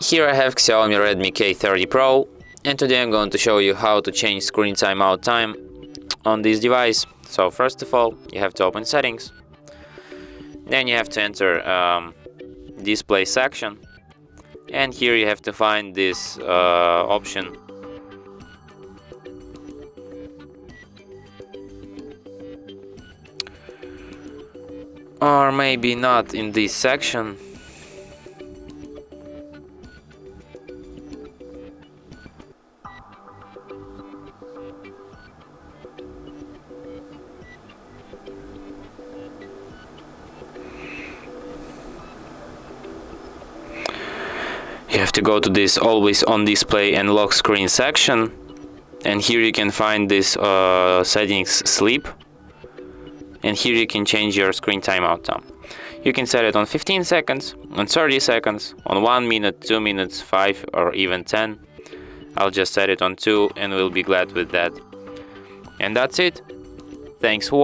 Here I have XIAOMI Redmi K30 Pro, and today I'm going to show you how to change screen timeout time on this device. So first of all, you have to open settings, then you have to enter display section, and here you have to find this option. Or maybe not in this section. You have to go to this always on display and lock screen section, and here you can find this settings sleep, and here you can change your screen timeout time. You can set it on 15 seconds, on 30 seconds, on 1 minute, 2 minutes, 5 or even 10. I'll just set it on 2 and we'll be glad with that. And that's it. Thanks for watching.